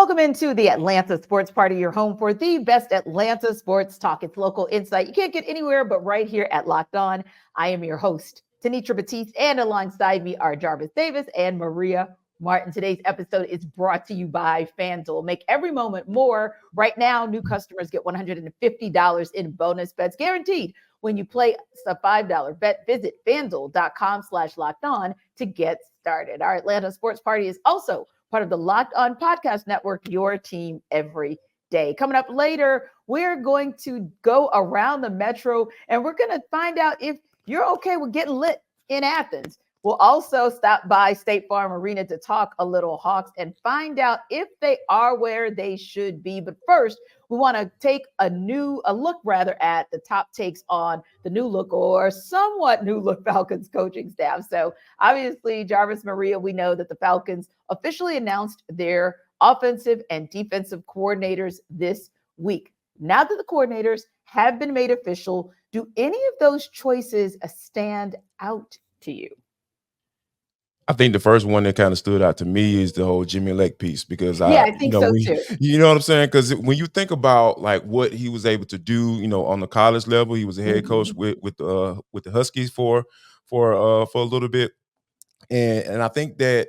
Welcome into the Atlanta Sports Party, your home for the best Atlanta sports talk. It's local insight you can't get anywhere but right here at Locked On. I am your host, Tenitra Batiste, and alongside me are Jarvis Davis and Maria Martin. Today's episode is brought to you by FanDuel. Make every moment more. Right now, new customers get $150 in bonus bets guaranteed when you play a $5 bet. Visit FanDuel.com/LockedOn to get started. Our Atlanta Sports Party is also part of the Locked On Podcast Network, your team every day. Coming up later, we're going to go around the metro and we're going to find out if you're okay with getting lit in Athens. We'll also stop by State Farm Arena to talk a little Hawks and find out if they are where they should be. But first, we want to take a look at the top takes on the new look or somewhat new look Falcons coaching staff. So obviously, Jarvis, Maria, we know that the Falcons officially announced their offensive and defensive coordinators this week. Now that the coordinators have been made official, do any of those choices stand out to you? I think the first one that kind of stood out to me is the whole Jimmy Lake piece because I think so too. You know what I'm saying? Because when you think about like what he was able to do, on the college level, he was a head coach with the Huskies for a little bit, and I think that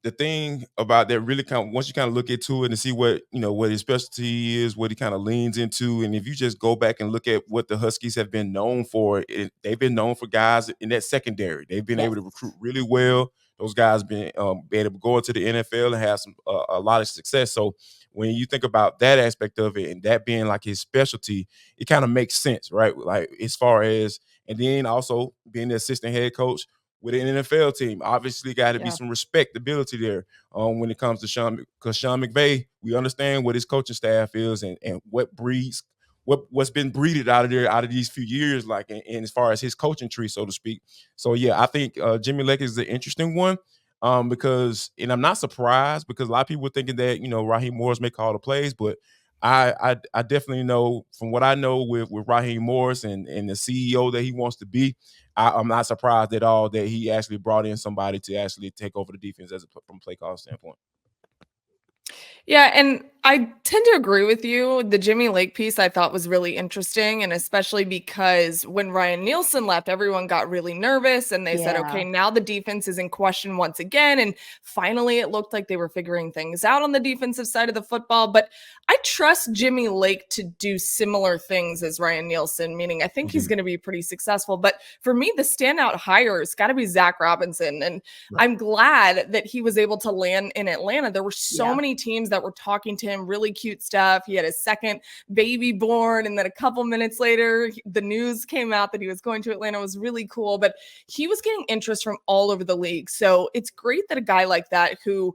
the thing about that really once you kind of look into it and see what his specialty is, what he kind of leans into, and if you just go back and look at what the Huskies have been known for, they've been known for guys in that secondary. They've been able to recruit really well. Those guys been able to go into the NFL and have a lot of success. So when you think about that aspect of it and that being like his specialty, it kind of makes sense, right? Like as far as, and then also being the assistant head coach with an NFL team, obviously got to be some respectability there when it comes to Sean, because Sean McVay, we understand what his coaching staff is and what's been breeded out of these few years, like and as far as his coaching tree, so to speak. So yeah, I think Jimmy Lake is the interesting one because, and I'm not surprised because a lot of people were thinking that Raheem Morris may call the plays, but I definitely know from what I know with Raheem Morris and the CEO that he wants to be, I'm not surprised at all that he actually brought in somebody to actually take over the defense from a play call standpoint. Yeah, and I tend to agree with you. The Jimmy Lake piece I thought was really interesting, and especially because when Ryan Nielsen left, everyone got really nervous, and they said, okay, now the defense is in question once again, and finally it looked like they were figuring things out on the defensive side of the football, but I trust Jimmy Lake to do similar things as Ryan Nielsen, meaning I think he's going to be pretty successful, but for me, the standout hire has got to be Zach Robinson, and I'm glad that he was able to land in Atlanta. There were so many teams that were talking to him, really cute stuff. He had his second baby born, and then a couple minutes later, the news came out that he was going to Atlanta. It was really cool, but he was getting interest from all over the league. So it's great that a guy like that who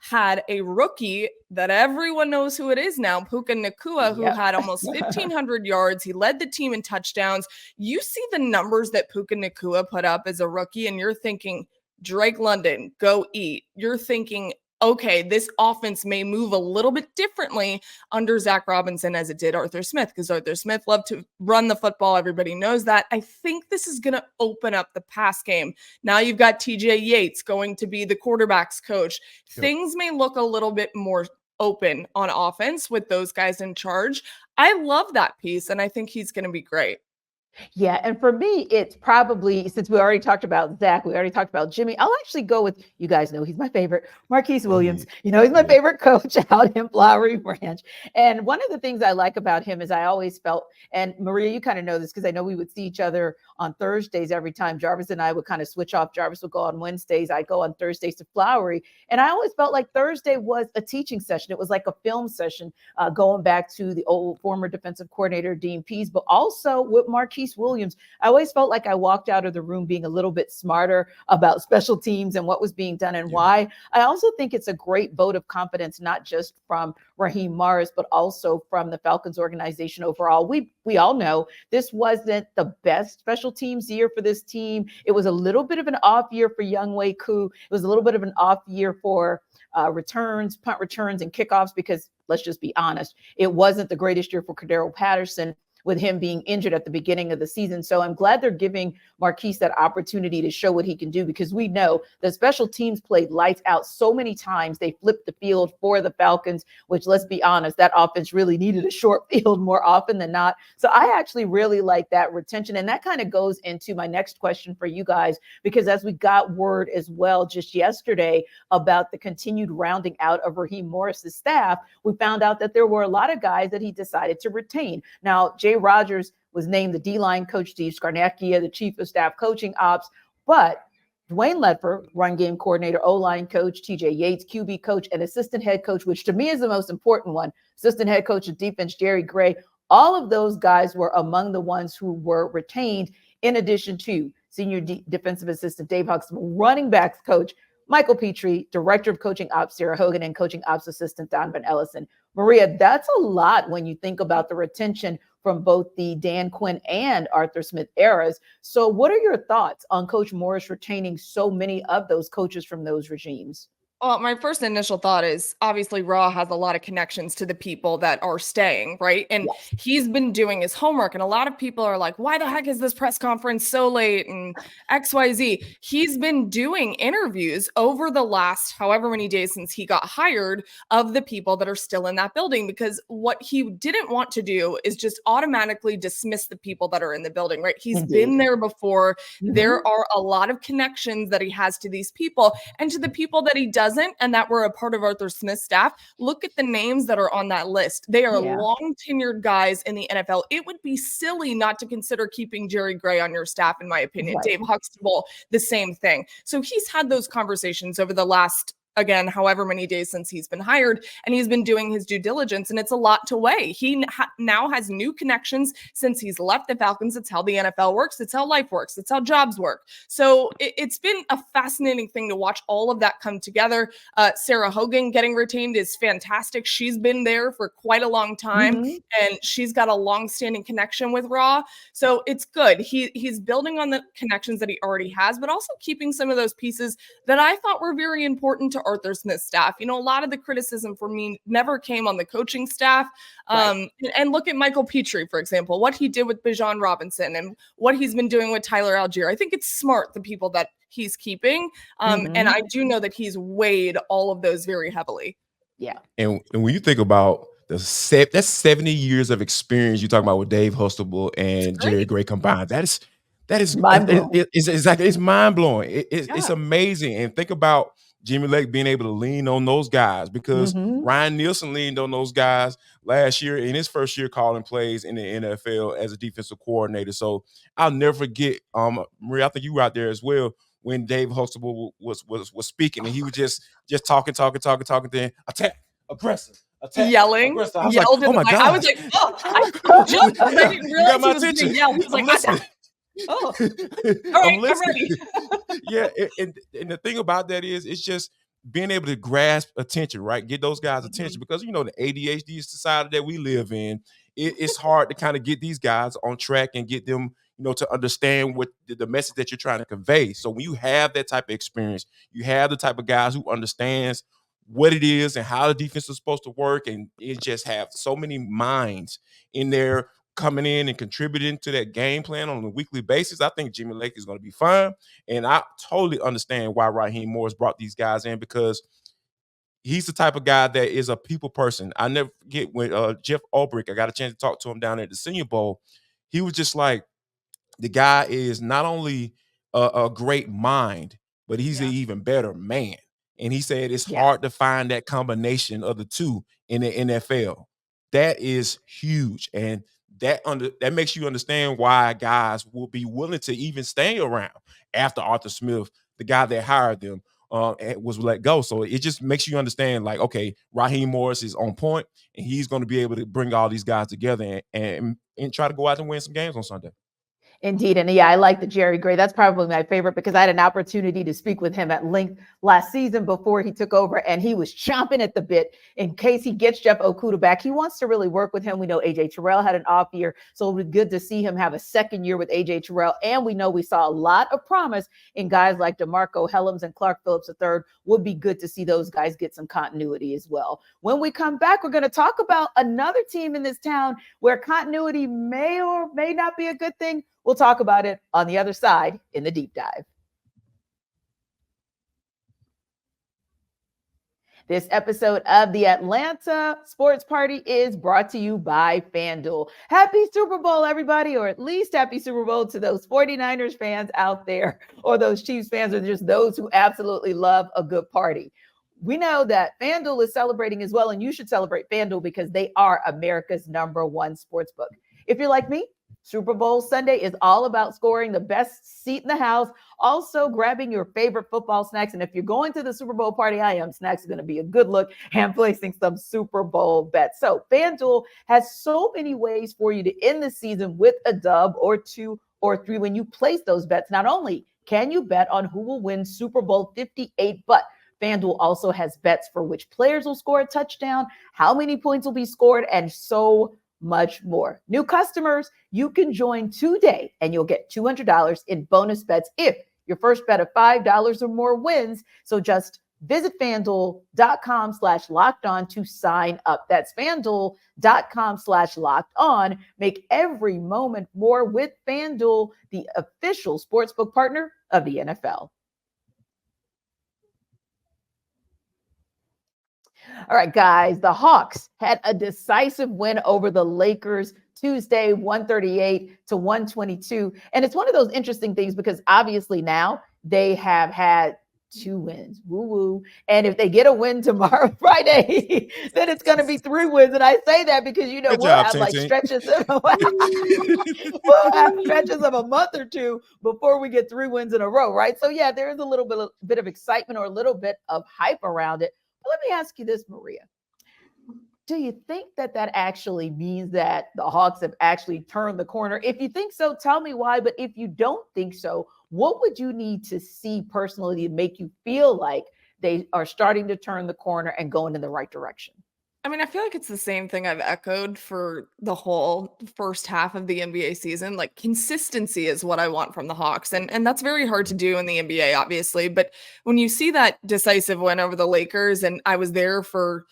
had a rookie that everyone knows who it is now, Puka Nacua, who had almost 1,500 yards. He led the team in touchdowns. You see the numbers that Puka Nacua put up as a rookie, and you're thinking, Drake London, go eat. You're thinking, okay, this offense may move a little bit differently under Zach Robinson as it did Arthur Smith, because Arthur Smith loved to run the football. Everybody knows that. I think this is going to open up the pass game. Now you've got TJ Yates going to be the quarterback's coach. Things may look a little bit more open on offense with those guys in charge. I love that piece, and I think he's going to be great. Yeah, and for me, it's probably, since we already talked about Zach, we already talked about Jimmy, I'll actually go with, you guys know he's my favorite, Marquise Williams. He's my favorite coach out in Flowery Branch. And one of the things I like about him is I always felt, and Maria, you kind of know this because I know we would see each other on Thursdays every time. Jarvis and I would kind of switch off. Jarvis would go on Wednesdays. I'd go on Thursdays to Flowery. And I always felt like Thursday was a teaching session. It was like a film session going back to the old former defensive coordinator, Dean Pease, but also with Marquise Williams. I always felt like I walked out of the room being a little bit smarter about special teams and what was being done and why. I also think it's a great vote of confidence, not just from Raheem Morris, but also from the Falcons organization overall. We all know this wasn't the best special teams year for this team. It was a little bit of an off year for Younghoe Koo. It was a little bit of an off year for returns, punt returns, and kickoffs, because let's just be honest, it wasn't the greatest year for Cordero Patterson. with him being injured at the beginning of the season. So I'm glad they're giving Marquise that opportunity to show what he can do, because we know the special teams played lights out so many times. They flipped the field for the Falcons, which, let's be honest, that offense really needed a short field more often than not. So I actually really like that retention. And that kind of goes into my next question for you guys, because as we got word as well just yesterday about the continued rounding out of Raheem Morris's staff, we found out that there were a lot of guys that he decided to retain. Now, Jay Rogers was named the D-line coach, Steve Scarnecchia, the chief of staff coaching ops, but Dwayne Ledford, run game coordinator, O-line coach, TJ Yates, QB coach, and assistant head coach, which to me is the most important one, assistant head coach of defense, Jerry Gray. All of those guys were among the ones who were retained, in addition to senior defensive assistant Dave Huxtable, running backs coach Michael Petrie, director of coaching ops Sarah Hogan, and coaching ops assistant Donovan Ellison. Maria, that's a lot when you think about the retention from both the Dan Quinn and Arthur Smith eras. So what are your thoughts on Coach Morris retaining so many of those coaches from those regimes? Well, my first initial thought is obviously Raw has a lot of connections to the people that are staying, right? And Yes. he's been doing his homework. And a lot of people are like, why the heck is this press conference so late? And XYZ. He's been doing interviews over the last however many days since he got hired of the people that are still in that building, because what he didn't want to do is just automatically dismiss the people that are in the building, right? He's Indeed. been there before. Mhm. There are a lot of connections that he has to these people, and to the people that he doesn't and that were a part of Arthur Smith's staff. Look at the names that are on that list. They are long tenured guys in the NFL. It would be silly not to consider keeping Jerry Gray on your staff, in my opinion. Right. Dave Huxtable, the same thing. So he's had those conversations over the last, again, however many days since he's been hired, and he's been doing his due diligence, and it's a lot to weigh. He now has new connections since he's left the Falcons. It's how the NFL works. It's how life works. It's how jobs work. So it's been a fascinating thing to watch all of that come together. Sarah Hogan getting retained is fantastic. She's been there for quite a long time, and she's got a long-standing connection with Raw. So it's good. He's building on the connections that he already has, but also keeping some of those pieces that I thought were very important to Arthur Smith's staff. You know, a lot of the criticism for me never came on the coaching staff. And look at Michael Petrie, for example, what he did with Bijan Robinson and what he's been doing with Tyler Algier. I think it's smart, the people that he's keeping. And I do know that he's weighed all of those very heavily. Yeah. And when you think about that's 70 years of experience you're talking about with Dave Huxtable and Jerry Gray combined. That is mind-blowing. It's mind-blowing. It's amazing. And think about Jimmy Lake being able to lean on those guys, because Ryan Nielsen leaned on those guys last year in his first year calling plays in the NFL as a defensive coordinator. So I'll never forget, Maria, I think you were out there as well, when Dave Huxtable was speaking, and he was just talking, then attack, aggressive. Yelling, aggressive. I was yelled like, oh my God. I was like, oh, I jumped. I didn't realize he was going to yell. He was like, oh, all right, I'm ready. Yeah, and the thing about that is, it's just being able to grasp attention, right? Get those guys' attention, because, you know, the ADHD society that we live in, it's hard to kind of get these guys on track and get them, you know, to understand what the message that you're trying to convey. So when you have that type of experience, you have the type of guys who understands what it is and how the defense is supposed to work, and it just have so many minds in there coming in and contributing to that game plan on a weekly basis. I think Jimmy Lake is going to be fine. And I totally understand why Raheem Morris brought these guys in, because he's the type of guy that is a people person. I never forget when Jeff Ulbrich, I got a chance to talk to him down at the Senior Bowl. He was just like, the guy is not only a great mind, but he's an even better man. And he said it's hard to find that combination of the two in the NFL. That is huge. And that makes you understand why guys will be willing to even stay around after Arthur Smith, the guy that hired them, was let go. So it just makes you understand, like, okay, Raheem Morris is on point, and he's going to be able to bring all these guys together and try to go out and win some games on Sunday. Indeed. And yeah, I like the Jerry Gray. That's probably my favorite because I had an opportunity to speak with him at length last season before he took over, and he was chomping at the bit in case he gets Jeff Okudah back. He wants to really work with him. We know AJ Terrell had an off year, so it was good to see him have a second year with AJ Terrell. And we know we saw a lot of promise in guys like DeMarco Helms and Clark Phillips III. Would be good to see those guys get some continuity as well. When we come back, we're going to talk about another team in this town where continuity may or may not be a good thing. We'll talk about it on the other side in the deep dive. This episode of the Atlanta Sports Party is brought to you by FanDuel. Happy Super Bowl, everybody, or at least happy Super Bowl to those 49ers fans out there, or those Chiefs fans, or just those who absolutely love a good party. We know that FanDuel is celebrating as well, and you should celebrate FanDuel because they are America's #1 sportsbook. If you're like me, Super Bowl Sunday is all about scoring the best seat in the house, also grabbing your favorite football snacks. And if you're going to the Super Bowl party, snacks are going to be a good look, and placing some Super Bowl bets. So FanDuel has so many ways for you to end the season with a dub or 2 or 3 when you place those bets. Not only can you bet on who will win Super Bowl 58, but FanDuel also has bets for which players will score a touchdown, how many points will be scored, and so much more. New customers, you can join today and you'll get $200 in bonus bets if your first bet of $5 or more wins. So just visit FanDuel.com/lockedon to sign up. That's FanDuel.com/lockedon. Make every moment more with FanDuel, the official sportsbook partner of the NFL. All right, guys, the Hawks had a decisive win over the Lakers Tuesday, 138-122. And it's one of those interesting things because obviously now they have had 2 wins. Woo-woo. And if they get a win tomorrow, Friday, then it's going to be 3 wins. And I say that because, we'll have like stretches of, we'll have stretches of a month or 2 before we get 3 wins in a row, right? So, yeah, there is a little bit of excitement or a little bit of hype around it. Let me ask you this, Maria. Do you think that actually means that the Hawks have actually turned the corner? If you think so, tell me why. But if you don't think so, what would you need to see personally to make you feel like they are starting to turn the corner and going in the right direction? I mean, I feel like it's the same thing I've echoed for the whole first half of the NBA season. Like, consistency is what I want from the Hawks. And that's very hard to do in the NBA, obviously. But when you see that decisive win over the Lakers, and I was there for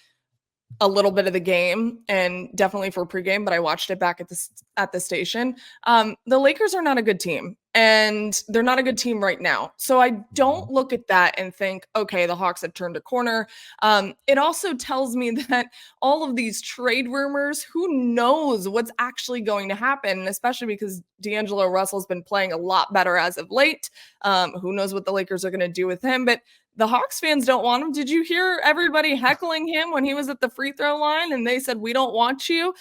a little bit of the game and definitely for pregame, but I watched it back at the station. The Lakers are not a good team, and they're not a good team right now. So I don't look at that and think, okay, the Hawks have turned a corner. It also tells me that all of these trade rumors, who knows what's actually going to happen, especially because D'Angelo Russell's been playing a lot better as of late. Who knows what the Lakers are going to do with him, but the Hawks fans don't want him. Did you hear everybody heckling him when he was at the free throw line and they said, "We don't want you"?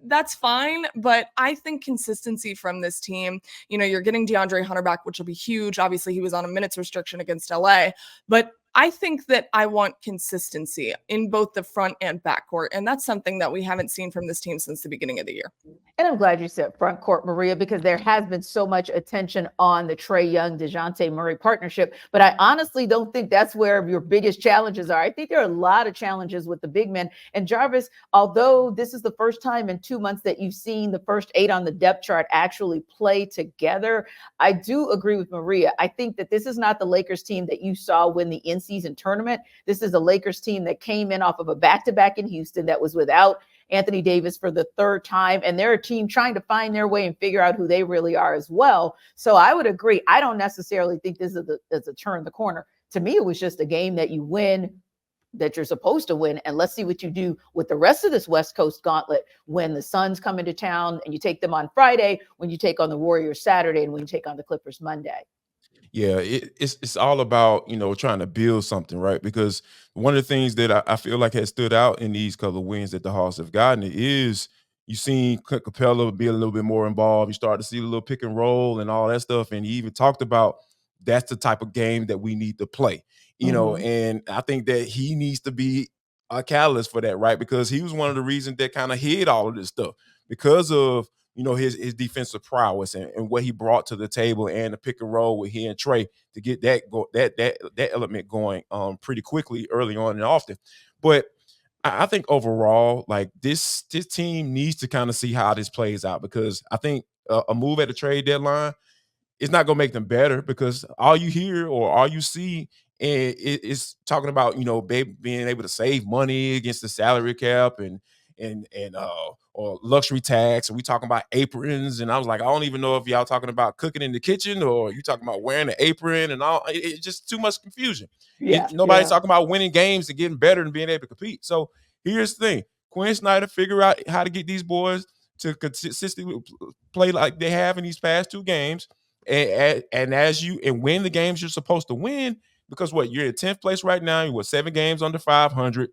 That's fine. But I think consistency from this team, you're getting DeAndre Hunter back, which will be huge. Obviously, he was on a minutes restriction against LA, but I think that I want consistency in both the front and backcourt. And that's something that we haven't seen from this team since the beginning of the year. And I'm glad you said front court, Maria, because there has been so much attention on the Trae Young, Dejounte Murray partnership. But I honestly don't think that's where your biggest challenges are. I think there are a lot of challenges with the big men. And Jarvis, although this is the first time in 2 months that you've seen the first 8 on the depth chart actually play together, I do agree with Maria. I think that this is not the Lakers team that you saw win the in-season tournament. This is a Lakers team that came in off of a back-to-back in Houston that was without Anthony Davis for the 3rd time, and they're a team trying to find their way and figure out who they really are as well. So I would agree. I don't necessarily think this is a turn the corner. To me, it was just a game that you win, that you're supposed to win, and let's see what you do with the rest of this West Coast gauntlet when the Suns come into town and you take them on Friday, when you take on the Warriors Saturday, and when you take on the Clippers Monday. Yeah, it's all about, trying to build something, right? Because one of the things that I feel like has stood out in these couple of wins that the Hawks have gotten is you seen Clint Capella be a little bit more involved. You start to see a little pick and roll and all that stuff. And he even talked about that's the type of game that we need to play, and I think that he needs to be a catalyst for that, right? Because he was one of the reasons that kind of hid all of this stuff because of, his defensive prowess and what he brought to the table, and the pick and roll with he and Trey to get that element going pretty quickly early on and often. But I think overall, like this team needs to kind of see how this plays out, because I think a move at the trade deadline, it's not going to make them better, because all you hear or all you see is talking about, being able to save money against the salary cap and or luxury tax. And we talking about aprons. And I was like, I don't even know if y'all talking about cooking in the kitchen or you talking about wearing an apron and all. It's just too much confusion. Nobody's talking about winning games and getting better and being able to compete. So here's the thing. Quinn Snyder figure out how to get these boys to consistently play like they have in these past 2 games. And win the games you're supposed to win, because you're in 10th place right now. You were 7 games under 500.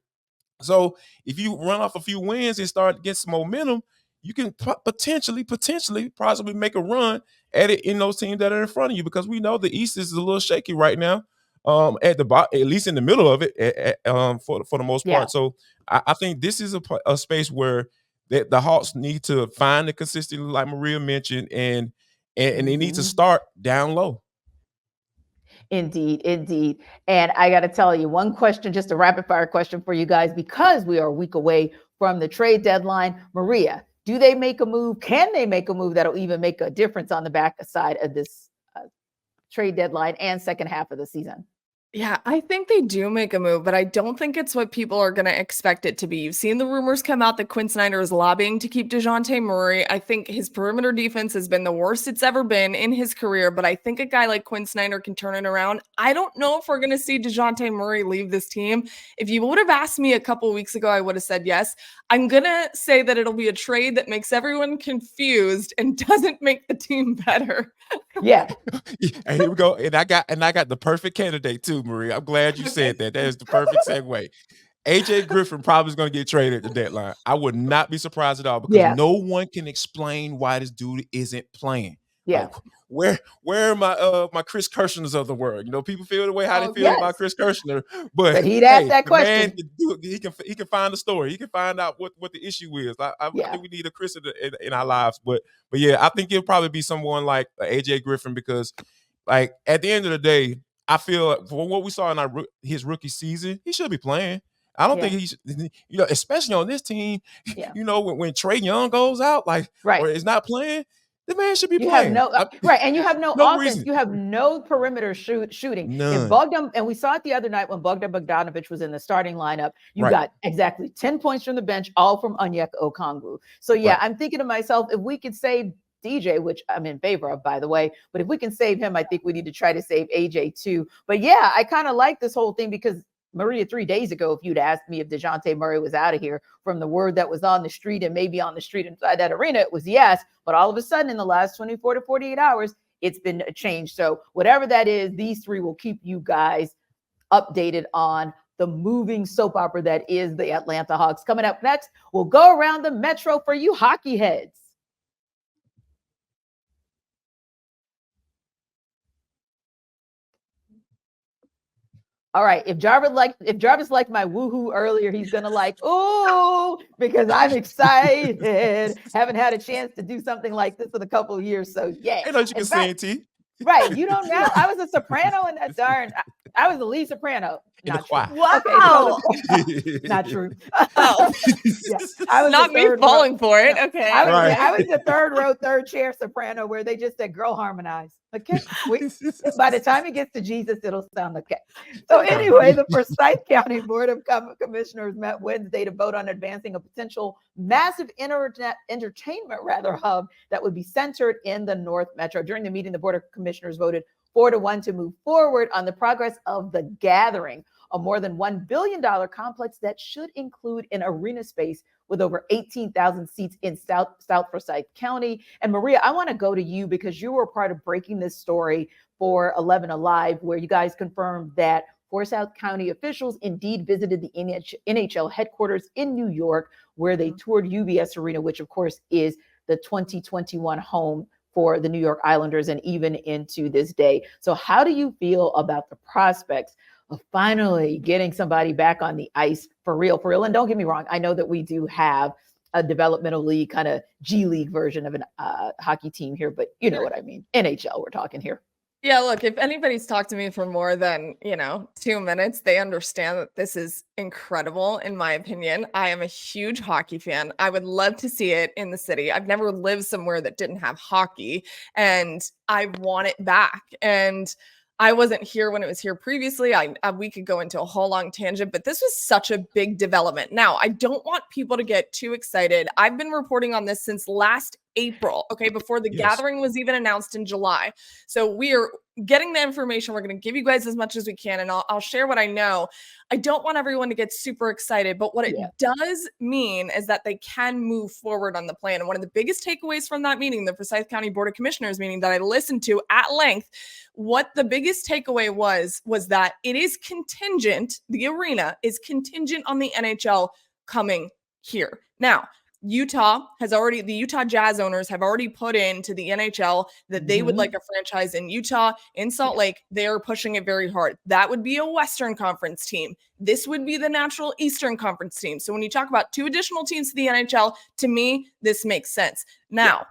So if you run off a few wins and start to get some momentum, you can potentially possibly make a run at it in those teams that are in front of you, because we know the East is a little shaky right now. At least in the middle of it, for the most part. So I think this is a space where the Hawks need to find the consistency, like Maria mentioned, and they need to start down low. Indeed. And I got to tell you, one question, just a rapid fire question for you guys, because we are a week away from the trade deadline. Maria, do they make a move? Can they make a move that'll even make a difference on the back side of this trade deadline and second half of the season? Yeah, I think they do make a move, but I don't think it's what people are going to expect it to be. You've seen the rumors come out that Quinn Snyder is lobbying to keep Dejounte Murray. I think his perimeter defense has been the worst it's ever been in his career, but I think a guy like Quinn Snyder can turn it around. I don't know if we're going to see Dejounte Murray leave this team. If you would have asked me a couple weeks ago, I would have said yes. I'm going to say that it'll be a trade that makes everyone confused and doesn't make the team better. Yeah. And here we go. And I got the perfect candidate too, Marie. I'm glad you said that. That is the perfect segue. AJ Griffin probably is going to get traded at the deadline. I would not be surprised at all, because no one can explain why this dude isn't playing. Yeah. Like, where are my Chris Kirschners of the world? People feel the way how they feel about Chris Kirschner, but he'd ask that question. Man he can find the story. He can find out what the issue is. I think we need a Chris in our lives, but yeah, I think it'll probably be someone like AJ Griffin, because like at the end of the day, I feel like for what we saw in his rookie season, he should be playing. I don't think he's, especially on this team, when Trae Young goes out, or is not playing, the man should be playing. And you have no offense. Reason. You have no perimeter shooting. None. And we saw it the other night when Bogdan Bogdanovic was in the starting lineup. You got exactly 10 points from the bench, all from Onyeka Okongwu. So I'm thinking to myself, if we could save DJ, which I'm in favor of, by the way, but if we can save him, I think we need to try to save AJ too. But yeah, I kind of like this whole thing, because Maria, 3 days ago, if you'd asked me if Dejounte Murray was out of here, from the word that was on the street and maybe on the street inside that arena, it was yes. But all of a sudden, in the last 24 to 48 hours, it's been a change. So whatever that is, these 3 will keep you guys updated on the moving soap opera that is the Atlanta Hawks. Coming up next, we'll go around the Metro for you hockey heads. All right, if Jarvis liked my woohoo earlier, he's gonna like, ooh, because I'm excited. Haven't had a chance to do something like this in a couple of years, so yeah. I know you can sing, T. Right, you don't know. I was a soprano in that darn. I was the lead soprano. Not true. Wow. Okay, not true. I was not me falling for it. Okay. I was the third row, third chair soprano, where they just said, "Girl, harmonize." Okay. By the time it gets to Jesus, it'll sound okay. So anyway, the Forsyth County Board of Commissioners met Wednesday to vote on advancing a potential massive internet entertainment hub that would be centered in the North Metro. During the meeting, the Board of Commissioners voted 4-1 to move forward on the progress of The Gathering, a more than $1 billion complex that should include an arena space with over 18,000 seats in South Forsyth County. And Maria, I want to go to you, because you were part of breaking this story for 11 Alive, where you guys confirmed that Forsyth County officials indeed visited the NHL headquarters in New York, where they toured UBS Arena, which of course is the 2021 home for the New York Islanders and even into this day. So how do you feel about the prospects of finally getting somebody back on the ice for real? And don't get me wrong, I know that we do have a developmental league, kind of G League version of an hockey team here, but you know what I mean. NHL, we're talking here. Yeah, look, if anybody's talked to me for more than, 2 minutes, they understand that this is incredible, in my opinion. I am a huge hockey fan. I would love to see it in the city. I've never lived somewhere that didn't have hockey, and I want it back. And I wasn't here when it was here previously. We could go into a whole long tangent, but this was such a big development. Now, I don't want people to get too excited. I've been reporting on this since last April, okay, before the gathering was even announced in July. So we are getting the information. We're going to give you guys as much as we can, and I'll share what I know. I don't want everyone to get super excited, but what it does mean is that they can move forward on the plan. And one of the biggest takeaways from that meeting, the Forsyth County Board of Commissioners meeting that I listened to at length, what the biggest takeaway was that it is contingent, the arena is contingent on the NHL coming here. Now, the Utah Jazz owners have already put into the NHL that they would like a franchise in Utah, in Salt Lake. They are pushing it very hard. That would be a Western Conference team. This would be the natural Eastern Conference team. So when you talk about 2 additional teams to the NHL, to me, this makes sense. Now,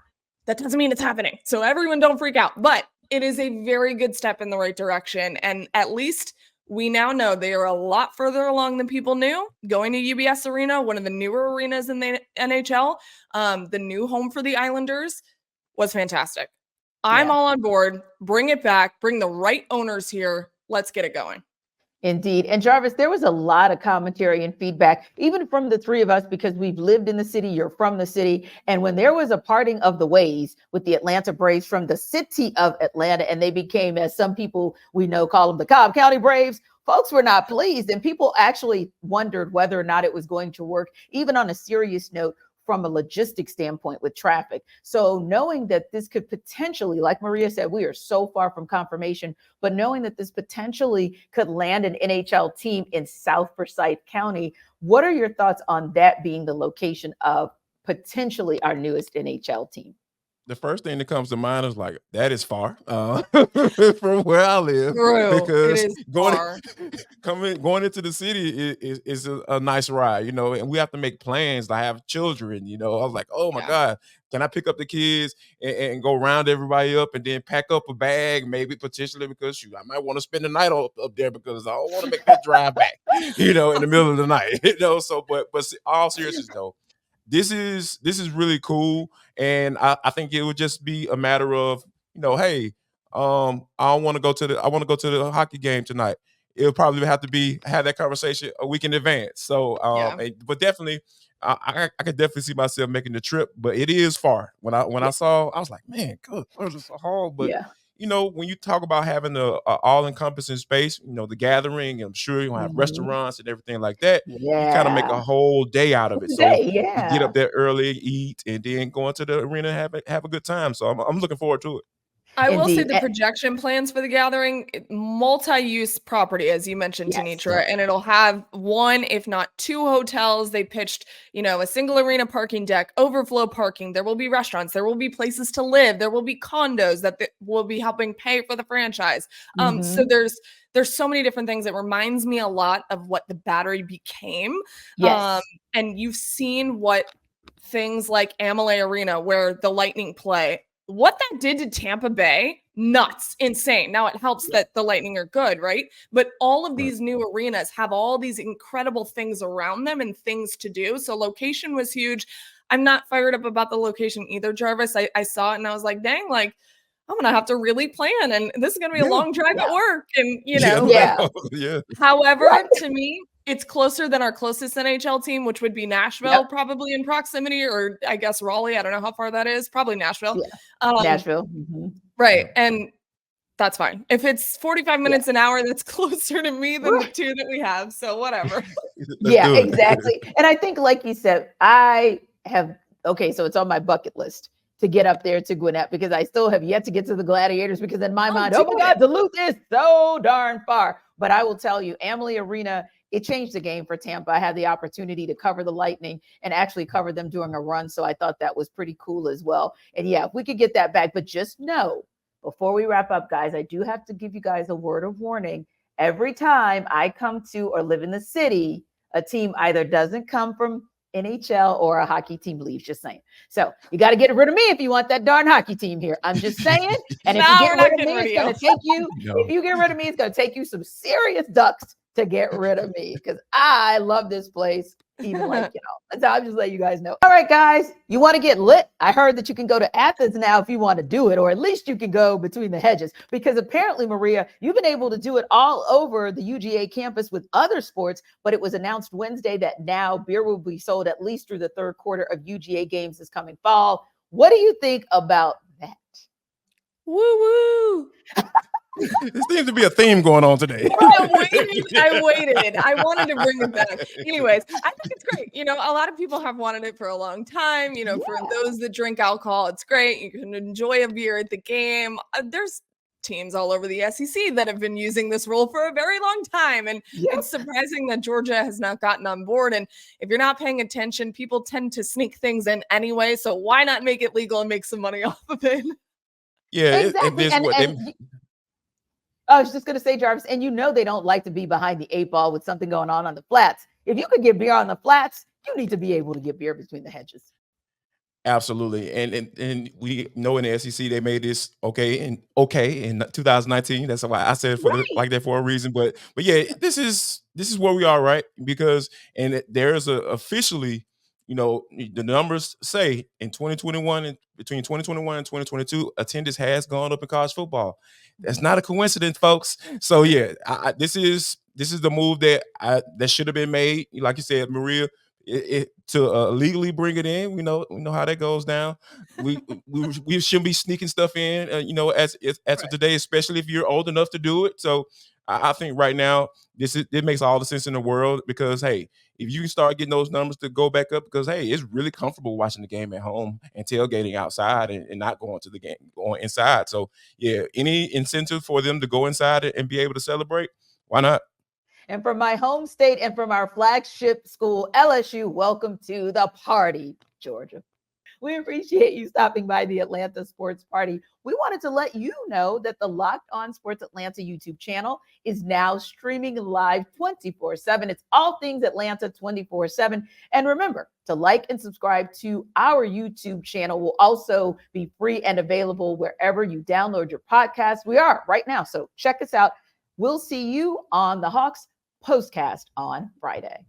that doesn't mean it's happening. So everyone don't freak out, but it is a very good step in the right direction. And at least we now know they are a lot further along than people knew. Going to UBS Arena, one of the newer arenas in the NHL, the new home for the Islanders, was fantastic. I'm all on board. Bring it back. Bring the right owners here. Let's get it going. Indeed. And Jarvis, there was a lot of commentary and feedback, even from the three of us, because we've lived in the city, you're from the city. And when there was a parting of the ways with the Atlanta Braves from the city of Atlanta, and they became, as some people we know call them, the Cobb County Braves, folks were not pleased. And people actually wondered whether or not it was going to work, even on a serious note, from a logistics standpoint with traffic. So knowing that this could potentially, like Maria said, we are so far from confirmation, but knowing that this potentially could land an NHL team in South Forsyth County, what are your thoughts on that being the location of potentially our newest NHL team? The first thing that comes to mind is like, that is far from where I live. True. Because it is far. going into the city is a nice ride, and we have to make plans to have children, I was like, oh my God, can I pick up the kids and go round everybody up and then pack up a bag, maybe potentially, because I might want to spend the night up there because I don't want to make that drive back, in the middle of the night, so, but all seriousness though, this is really cool. And I think it would just be a matter of, hey, I want to go to the hockey game tonight. It'll probably have to have that conversation a week in advance. So, but definitely, I could definitely see myself making the trip. But it is far. When I saw, I was like, man, good, it's so hard. But when you talk about having a all-encompassing space, the gathering, I'm sure you're gonna have restaurants and everything like that. You kind of make a whole day out of it. So you get up there early, eat, and then go into the arena and have a good time. So I'm looking forward to it. I will say the projection plans for the gathering, multi-use property, as you mentioned, Tenitra, and it'll have 1, if not 2 hotels. They pitched, a single arena parking deck, overflow parking. There will be restaurants. There will be places to live. There will be condos that will be helping pay for the franchise. So there's so many different things. It reminds me a lot of what the Battery became. And you've seen what things like Amalie Arena, where the Lightning play, what that did to Tampa Bay, nuts, insane. Now it helps that the Lightning are good, right? But all of these new arenas have all these incredible things around them and things to do. So location was huge. I'm not fired up about the location either, Jarvis. I saw it and I was like, dang, I'm going to have to really plan. And this is going to be a long drive at work. And, However, to me, it's closer than our closest NHL team, which would be Nashville, probably in proximity, or I guess Raleigh. I don't know how far that is. Probably Nashville. Nashville. Right. And that's fine. If it's 45 minutes an hour, that's closer to me than the 2 that we have. So whatever. Exactly. And I think, like you said, so it's on my bucket list to get up there to Gwinnett, because I still have yet to get to the Gladiators, because in my mind, oh my God, Duluth is so darn far. But I will tell you, Amalie Arena, it changed the game for Tampa. I had the opportunity to cover the Lightning and actually cover them during a run. So I thought that was pretty cool as well. And if we could get that back, but just know, before we wrap up, guys, I do have to give you guys a word of warning. Every time I come to or live in the city, a team either doesn't come from NHL or a hockey team leaves, just saying. So you got to get rid of me if you want that darn hockey team here. I'm just saying. And if you get rid of me, it's going to take you, if you get rid of me, it's going to take you some serious ducks to get rid of me because I love this place. Even like, that's how I'm just letting you guys know. All right, guys, you want to get lit? I heard that you can go to Athens now if you want to do it, or at least you can go between the hedges, because apparently, Maria, you've been able to do it all over the UGA campus with other sports, but it was announced Wednesday that now beer will be sold at least through the third quarter of UGA games this coming fall. What do you think about that? Woo woo. There seems to be a theme going on today. I waited. I wanted to bring it back. Anyways, I think it's great. A lot of people have wanted it for a long time. For those that drink alcohol, it's great. You can enjoy a beer at the game. There's teams all over the SEC that have been using this rule for a very long time. And it's surprising that Georgia has not gotten on board. And if you're not paying attention, people tend to sneak things in anyway. So why not make it legal and make some money off of it? Yeah, exactly. I was just going to say, Jarvis, and they don't like to be behind the 8 ball with something going on the flats. If you could get beer on the flats, you need to be able to get beer between the hedges. Absolutely. And we know in the SEC they made this okay in 2019. That's why I said like that for a reason. But yeah, this is where we are, right? Because there's officially, the numbers say in 2021 and between 2021 and 2022, attendance has gone up in college football. That's not a coincidence, folks. So yeah, this is the move that should have been made. Like you said, Maria, to legally bring it in. We know how that goes down. We shouldn't be sneaking stuff in, as of today, especially if you're old enough to do it. So I think right now it makes all the sense in the world, because hey, if you can start getting those numbers to go back up, because hey, it's really comfortable watching the game at home and tailgating outside and not going to the game, going inside. So yeah, any incentive for them to go inside and be able to celebrate, why not? And from my home state and from our flagship school, LSU, welcome to the party, Georgia. We appreciate you stopping by the Atlanta Sports Party. We wanted to let you know that the Locked On Sports Atlanta YouTube channel is now streaming live 24/7. It's all things Atlanta 24/7. And remember to like and subscribe to our YouTube channel. Will also be free and available wherever you download your podcast. We are right now. So check us out. We'll see you on the Hawks postcast on Friday.